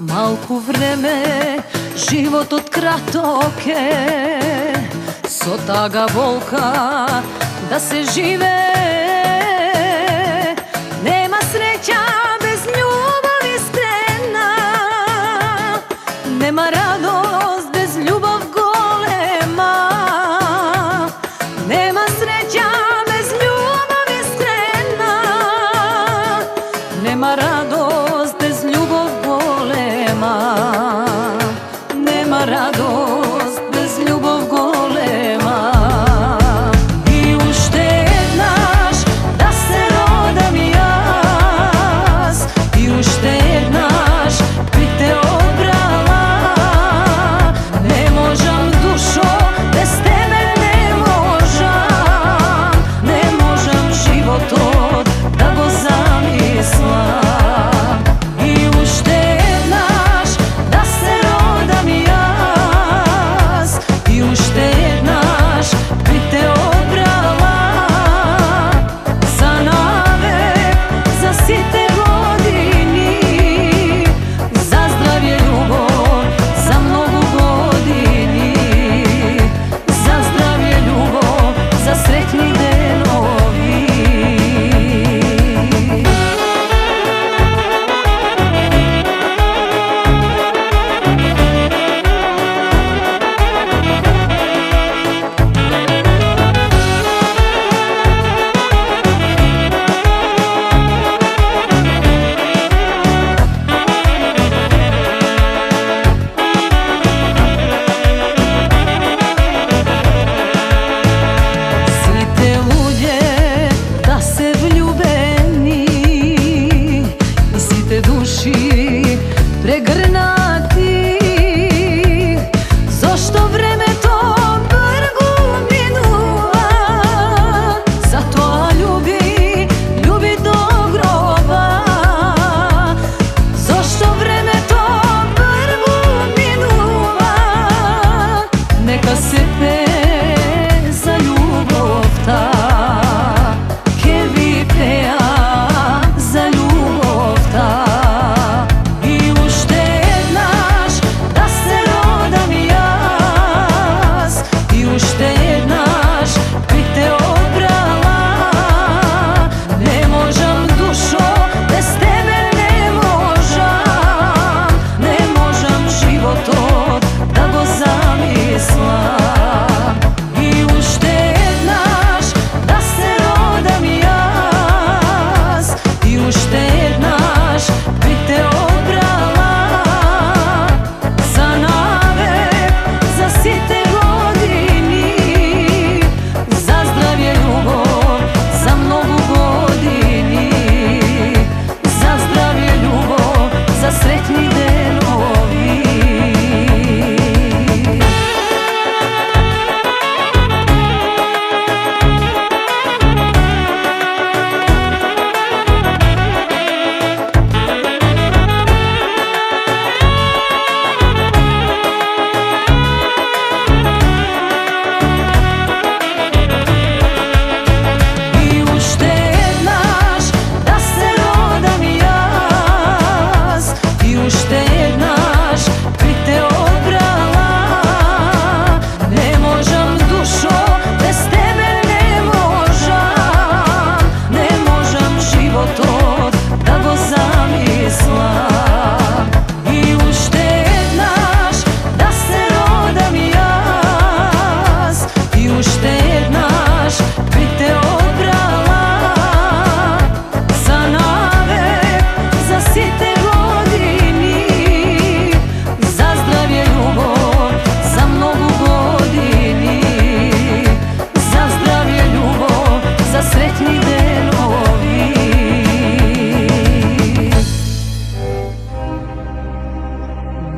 Malku vreme, život od kratoke, so taga volka da se žive. Nema sreća bez ljubavi iskrena, nema radost bez ljubav golema. Nema sreća bez ljubavi iskrena, nema radost bez ljubav golema. Nema radost bez ljubav golema. I uštednaš da se rodam jas, i uštednaš bi te obrala. Ne možam dušo bez tebe, ne možam, ne možam život od da go zamislam. Pregrnati, zašto vreme to brgo minuva, zato ljubi, ljubi do groba. Zašto vreme to brgo minuva, neka se pe za ljubov ta, ke vi peja za ljubov ta.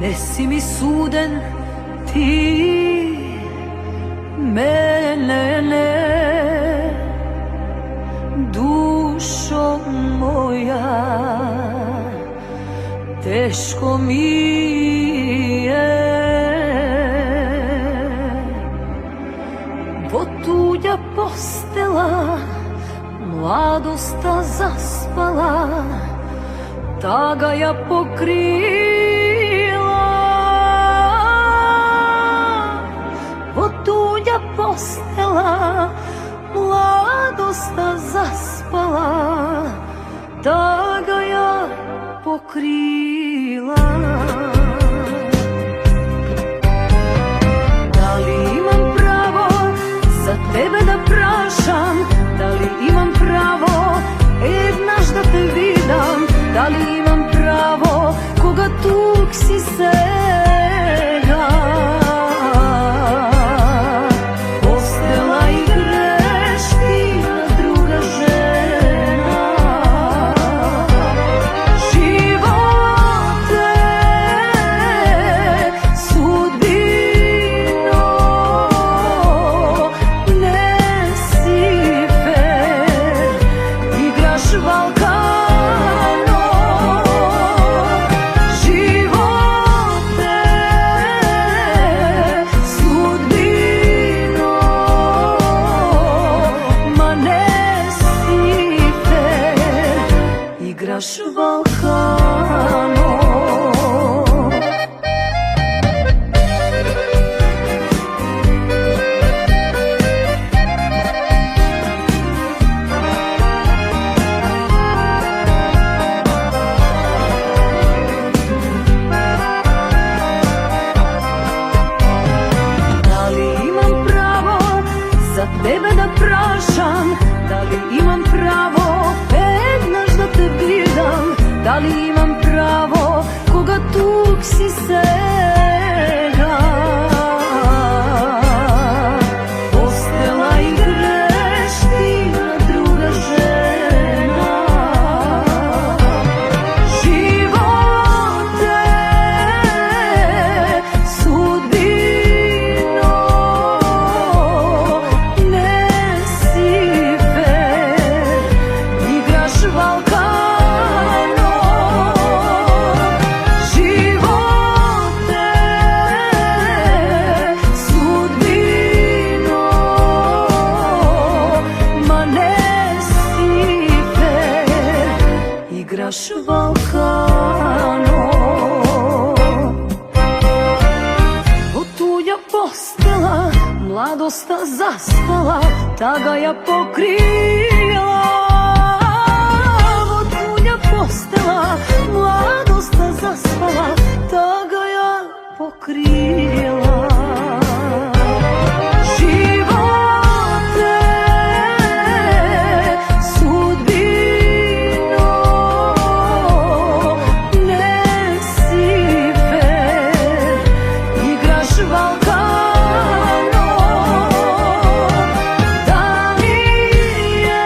Nesi mi suden ti mene ne, dušo moja, teško mi je. Potuđa postela, mladosta zaspala, taga ja pokrijem. postela, mladosta zaspala, taga ja pokrila. Da li imam pravo za tebe da prašam? Da li imam pravo, znaš da te vidam? Da li imam pravo, koga tug si sega? Postela i greš ti na druga žena. Živote, sudbino, ne si fer, igraš Balkano. Živote, sudbino, ma ne si fer, igraš Balkano. Da li imam pravo za tebe da prašam? Da li imam pravo, znaš da te vidim? Da li imam pravo, koga tug si sega? Postela i greš ti na druga žena. Živote, sudbino, ne si fer, igraš Balkano. Živote, sudbino, ma ne si fer, igraš Balkano. Tuja postela, mladosta zaspala, taga ja pokrila. Tuja postela, mladosta zaspala, taga ja pokrila. Živote, sudbino, ne si fer, igraš Balkano. Da li je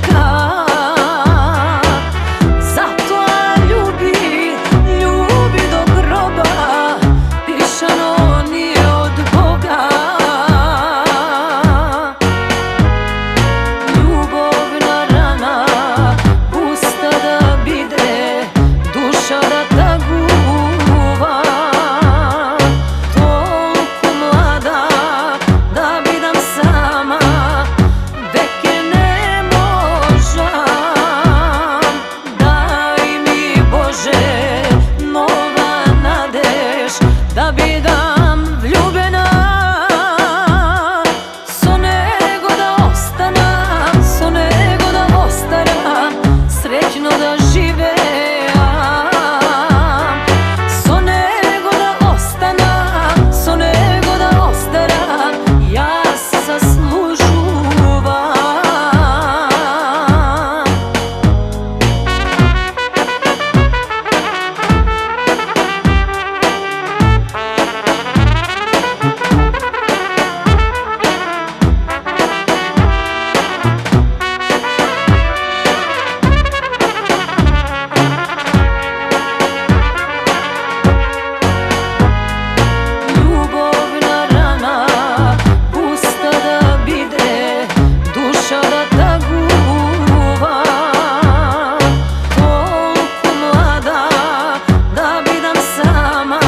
čeka. Zato ljubi, ljubi do groba, pišano nije od Boga. Ljubovna rana pusta da bide, duša da taguva. Toliko mlada da bidam sama, veke ne možam. Daj mi Bože nova nadeš, da bidam vljubena. So nego da ostanam, so nego da ostaram, srećno da žive. So nego da ostanam, so nego da ostaram, ja zaslužuvam. Ljubovna rana pusta da bide, duša da taguva. Toliko mlada da bidam sama,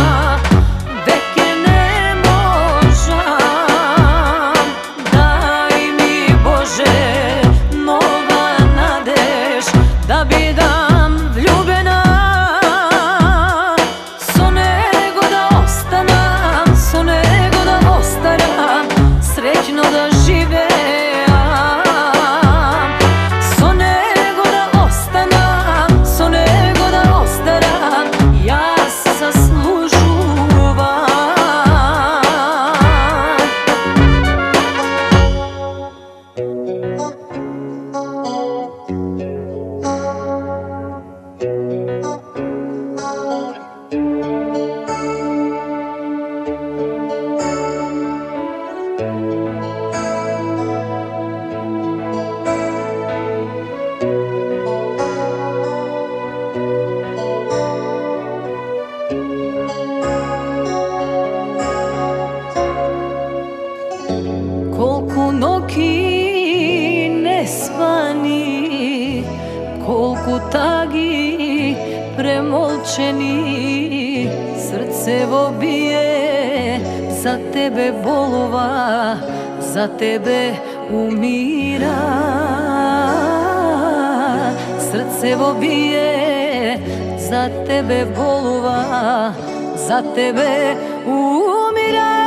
veke ne možam. Daj mi Bože nova nadeš, da bidam vljubena. So nego da ostanam, so nego da ostaram, srećno da žive. So nego da ostanam, so nego da ostaram, ja zaslužuvam. Kolku noki nespani, kolku tagi premolčeni, srcevo bije za tebe bolova, za tebe umira. Srcevo bije za tebe bolova, za tebe umira.